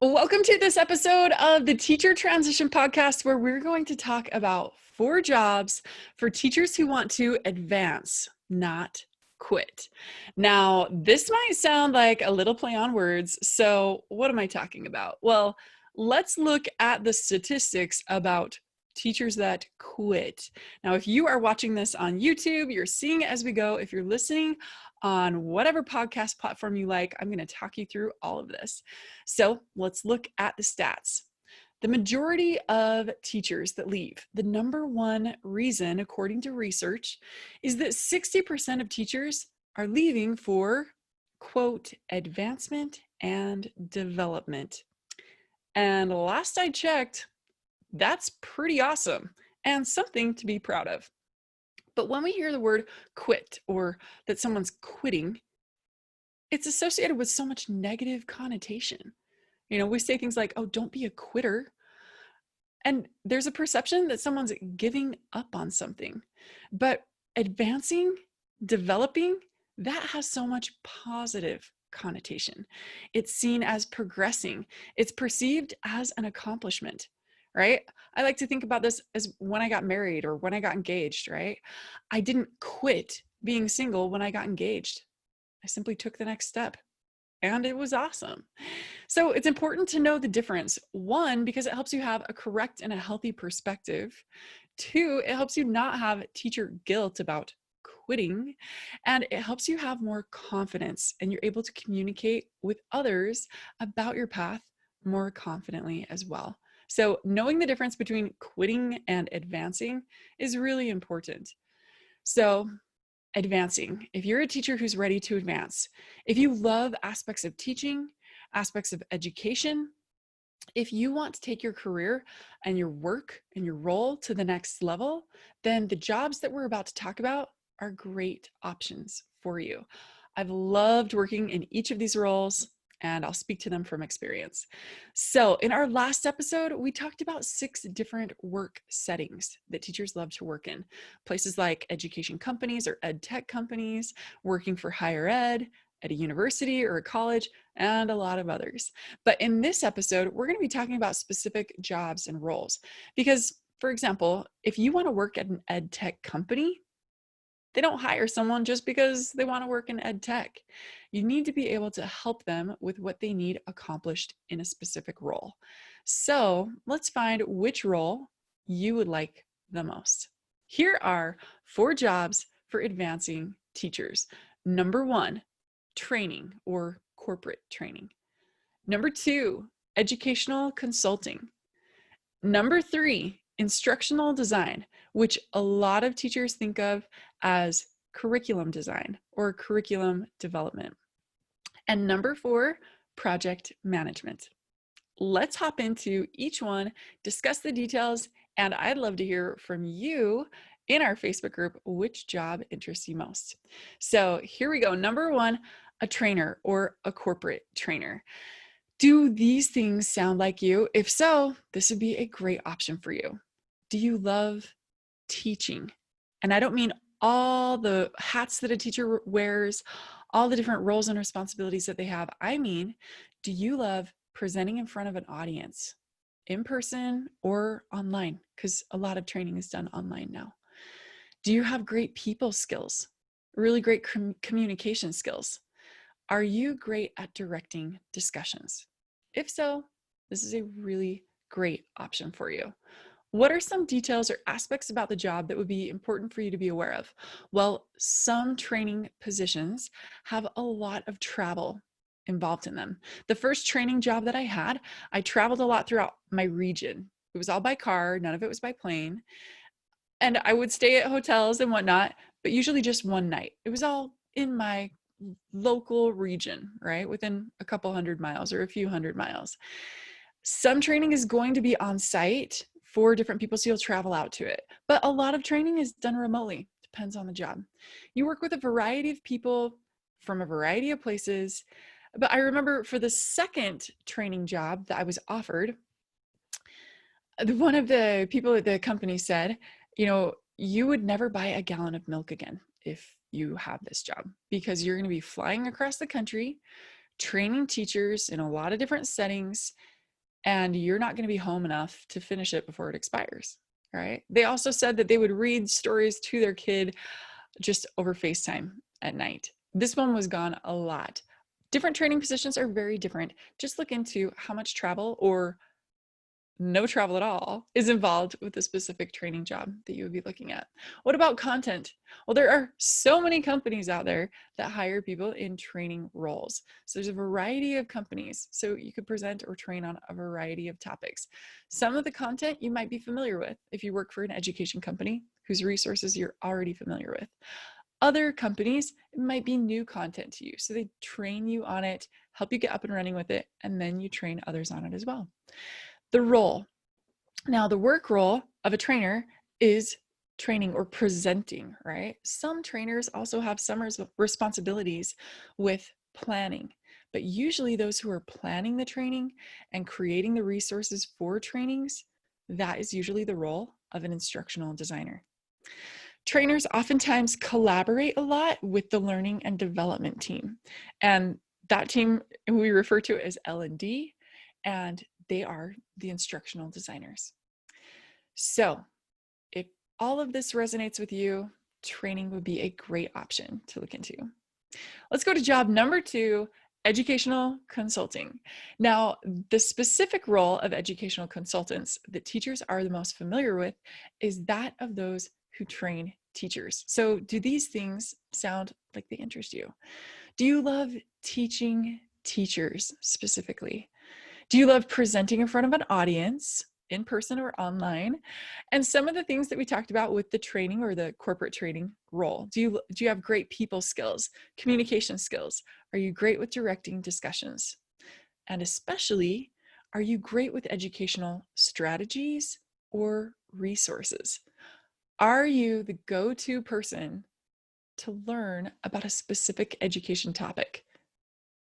Welcome to this episode of the Teacher Transition Podcast, where we're going to talk about 4 jobs for teachers who want to advance, not quit. Now, this might sound like a little play on words. So, what am I talking about? Well, let's look at the statistics about teachers that quit. Now, if you are watching this on YouTube, you're seeing it as we go. If you're listening on whatever podcast platform you like, I'm going to talk you through all of this. So let's look at the stats. The majority of teachers that leave, the number one reason, according to research, is that 60% of teachers are leaving for, quote, advancement and development. And last I checked, that's pretty awesome and something to be proud of. But when we hear the word quit or that someone's quitting, it's associated with so much negative connotation. We say things like, oh, don't be a quitter. And there's a perception that someone's giving up on something. But advancing, developing, that has so much positive connotation. It's seen as progressing. It's perceived as an accomplishment, right? I like to think about this as when I got married or when I got engaged, right? I didn't quit being single when I got engaged. I simply took the next step. And it was awesome. So it's important to know the difference. 1, because it helps you have a correct and a healthy perspective. 2, it helps you not have teacher guilt about quitting. And it helps you have more confidence and you're able to communicate with others about your path more confidently as well. So knowing the difference between quitting and advancing is really important. So advancing. If you're a teacher who's ready to advance, if you love aspects of teaching, aspects of education, if you want to take your career and your work and your role to the next level, then the jobs that we're about to talk about are great options for you. I've loved working in each of these roles, and I'll speak to them from experience. So in our last episode, we talked about 6 different work settings that teachers love to work in. Places like education companies or ed tech companies, working for higher ed, at a university or a college, and a lot of others. But in this episode, we're going to be talking about specific jobs and roles. Because, for example, if you want to work at an ed tech company, they don't hire someone just because they want to work in ed tech. You need to be able to help them with what they need accomplished in a specific role. So let's find which role you would like the most. Here are 4 jobs for advancing teachers. Number 1, training or corporate training. Number 2, educational consulting. Number 3, instructional design, which a lot of teachers think of as curriculum design or curriculum development. And number 4, project management. Let's hop into each one, discuss the details, and I'd love to hear from you in our Facebook group which job interests you most. So here we go. Number 1, a trainer or a corporate trainer. Do these things sound like you? If so, this would be a great option for you. Do you love teaching? And I don't mean all the hats that a teacher wears, all the different roles and responsibilities that they have. I mean, do you love presenting in front of an audience, in person or online? Because a lot of training is done online now. Do you have great people skills, really great communication skills? Are you great at directing discussions? If so, this is a really great option for you. What are some details or aspects about the job that would be important for you to be aware of? Well, some training positions have a lot of travel involved in them. The first training job that I had, I traveled a lot throughout my region. It was all by car, none of it was by plane. And I would stay at hotels and whatnot, but usually just one night. It was all in my local region, right? Within a couple hundred miles or a few hundred miles. Some training is going to be on site for different people, so you'll travel out to it. But a lot of training is done remotely, depends on the job. You work with a variety of people from a variety of places. But I remember for the second training job that I was offered, one of the people at the company said, you would never buy a gallon of milk again if you have this job, because you're going to be flying across the country training teachers in a lot of different settings, and you're not going to be home enough to finish it before it expires, right? They also said that they would read stories to their kid just over FaceTime at night. This one was gone a lot. Different training positions are very different. Just look into how much travel or no travel at all is involved with the specific training job that you would be looking at. What about content? Well, there are so many companies out there that hire people in training roles. So there's a variety of companies. So you could present or train on a variety of topics. Some of the content you might be familiar with if you work for an education company whose resources you're already familiar with. Other companies, it might be new content to you. So they train you on it, help you get up and running with it, and then you train others on it as well. The role. Now, the work role of a trainer is training or presenting, right? Some trainers also have some responsibilities with planning, but usually those who are planning the training and creating the resources for trainings, that is usually the role of an instructional designer. Trainers oftentimes collaborate a lot with the learning and development team, and that team we refer to as L&D, and they are the instructional designers. So if all of this resonates with you, training would be a great option to look into. Let's go to job number 2, educational consulting. Now, the specific role of educational consultants that teachers are the most familiar with is that of those who train teachers. So do these things sound like they interest you? Do you love teaching teachers specifically? Do you love presenting in front of an audience, in person or online? And some of the things that we talked about with the training or the corporate training role. Do you have great people skills, communication skills? Are you great with directing discussions? And especially, are you great with educational strategies or resources? Are you the go-to person to learn about a specific education topic?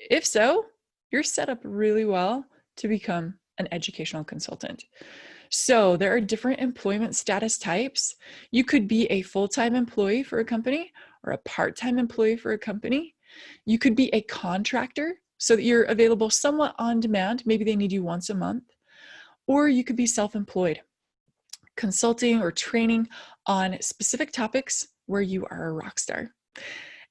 If so, you're set up really well to become an educational consultant. So there are different employment status types. You could be a full-time employee for a company or a part-time employee for a company. You could be a contractor so that you're available somewhat on demand. Maybe they need you once a month. Or you could be self-employed, consulting or training on specific topics where you are a rock star.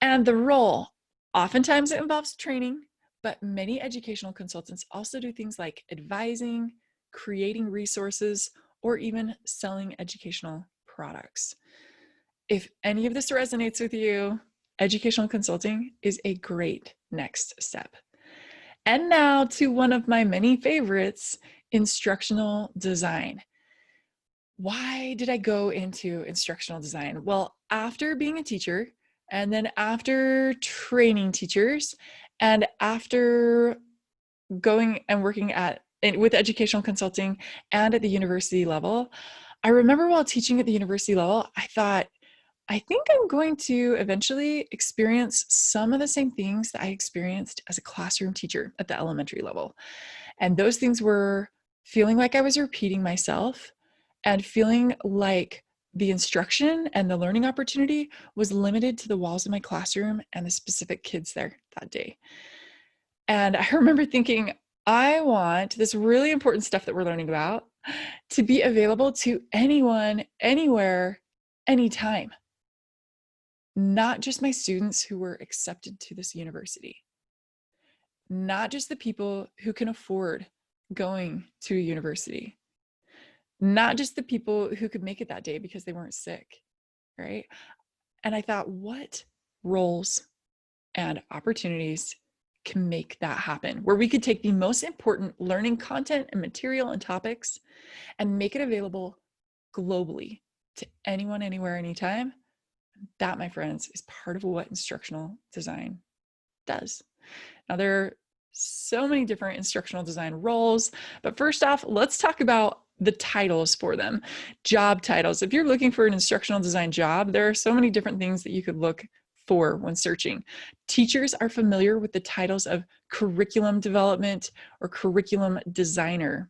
And the role, oftentimes it involves training, but many educational consultants also do things like advising, creating resources, or even selling educational products. If any of this resonates with you, educational consulting is a great next step. And now to one of my many favorites, instructional design. Why did I go into instructional design? Well, after being a teacher, and then after training teachers, and after going and working with educational consulting and at the university level, I remember while teaching at the university level, I thought, I think I'm going to eventually experience some of the same things that I experienced as a classroom teacher at the elementary level. And those things were feeling like I was repeating myself and feeling like the instruction and the learning opportunity was limited to the walls of my classroom and the specific kids there that day. And I remember thinking, I want this really important stuff that we're learning about to be available to anyone, anywhere, anytime. Not just my students who were accepted to this university. Not just the people who can afford going to a university. Not just the people who could make it that day because they weren't sick, right? And I thought, what roles and opportunities can make that happen, where we could take the most important learning content and material and topics and make it available globally to anyone, anywhere, anytime. That, my friends, is part of what instructional design does. Now, there are so many different instructional design roles, but first off, let's talk about the titles for them. Job titles. If you're looking for an instructional design job, there are so many different things that you could look for when searching. Teachers are familiar with the titles of curriculum development or curriculum designer.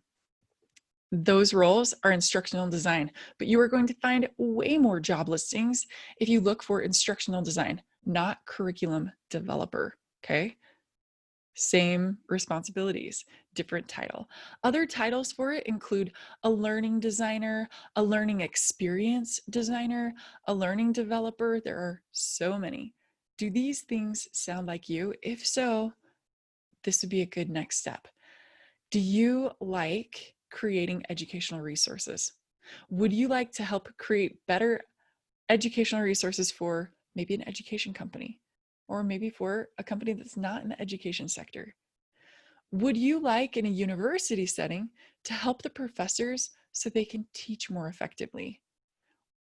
Those roles are instructional design, but you are going to find way more job listings if you look for instructional design, not curriculum developer, okay? Same responsibilities, different title. Other titles for it include a learning designer, a learning experience designer, a learning developer. There are so many. Do these things sound like you? If so, this would be a good next step. Do you like creating educational resources? Would you like to help create better educational resources for maybe an education company, or maybe for a company that's not in the education sector? Would you like, in a university setting, to help the professors so they can teach more effectively?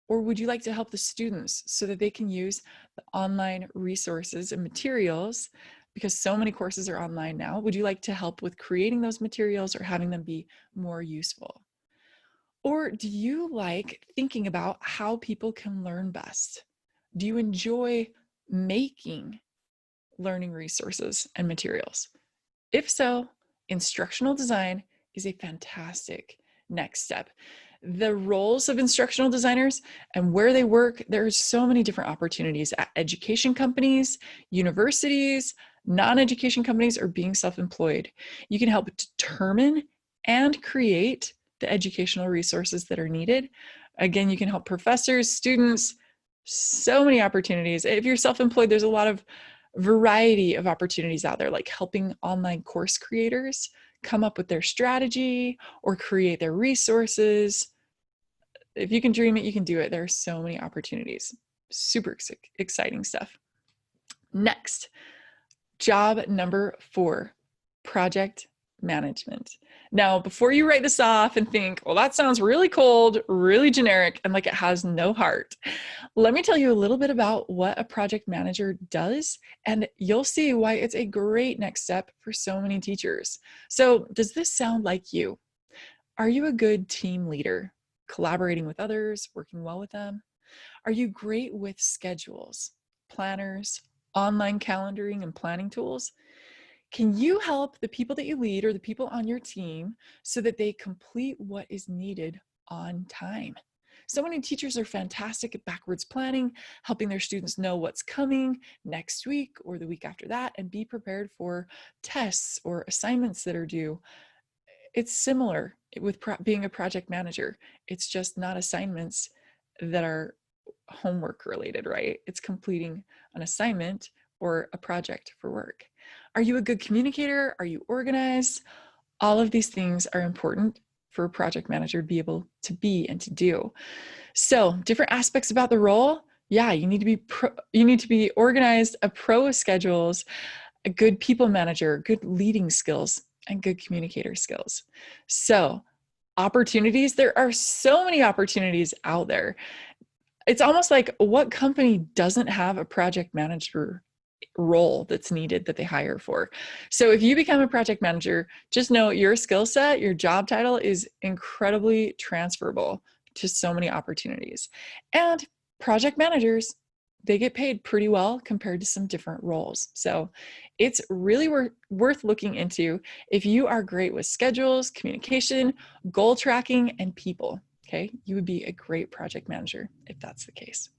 Or would you like to help the students so that they can use the online resources and materials, because so many courses are online now? Would you like to help with creating those materials or having them be more useful? Or do you like thinking about how people can learn best? Do you enjoy making learning resources and materials? If so, instructional design is a fantastic next step. The roles of instructional designers and where they work, there's so many different opportunities at education companies, universities, non-education companies, or being self-employed. You can help determine and create the educational resources that are needed. Again, you can help professors, students, so many opportunities. If you're self-employed, there's a lot of variety of opportunities out there, like helping online course creators come up with their strategy or create their resources. If you can dream it, you can do it. There are so many opportunities. Super exciting stuff. Next, job number 4, project management. Now, before you write this off and think, well, that sounds really cold, really generic, and like it has no heart, let me tell you a little bit about what a project manager does, and you'll see why it's a great next step for so many teachers. So, does this sound like you? Are you a good team leader, collaborating with others, working well with them? Are you great with schedules, planners, online calendaring, and planning tools? Can you help the people that you lead or the people on your team so that they complete what is needed on time? So many teachers are fantastic at backwards planning, helping their students know what's coming next week or the week after that, and be prepared for tests or assignments that are due. It's similar with being a project manager. It's just not assignments that are homework related, right? It's completing an assignment or a project for work. Are you a good communicator? Are you organized? All of these things are important for a project manager to be able to be and to do. So, different aspects about the role. Yeah, you need to be organized, a pro with schedules, a good people manager, good leading skills, and good communicator skills. So, opportunities, there are so many opportunities out there. It's almost like, what company doesn't have a project manager role that's needed that they hire for? So if you become a project manager, just know your skill set, your job title is incredibly transferable to so many opportunities. And project managers, they get paid pretty well compared to some different roles. So it's really worth looking into if you are great with schedules, communication, goal tracking, and people. Okay, you would be a great project manager if that's the case.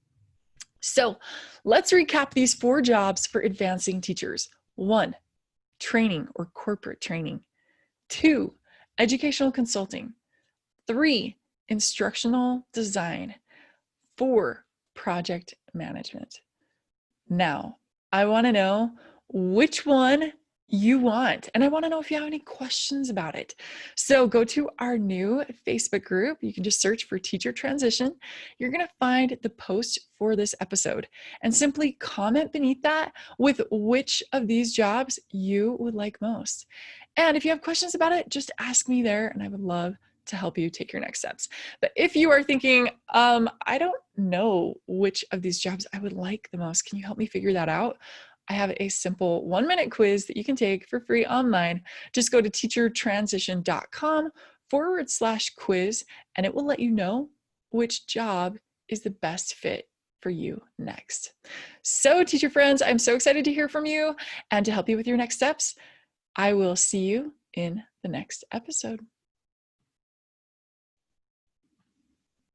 So let's recap these 4 jobs for advancing teachers. 1, training or corporate training. 2, educational consulting. 3, instructional design. 4, project management. Now, I want to know which one you want, and I want to know if you have any questions about it. So go to our new Facebook group. You can just search for Teacher Transition. You're going to find the post for this episode and simply comment beneath that with which of these jobs you would like most. And if you have questions about it, just ask me there, and I would love to help you take your next steps. But if you are thinking, I don't know which of these jobs I would like the most, can you help me figure that out? I have a simple 1-minute quiz that you can take for free online. Just go to teachertransition.com/quiz, and it will let you know which job is the best fit for you next. So, teacher friends, I'm so excited to hear from you and to help you with your next steps. I will see you in the next episode.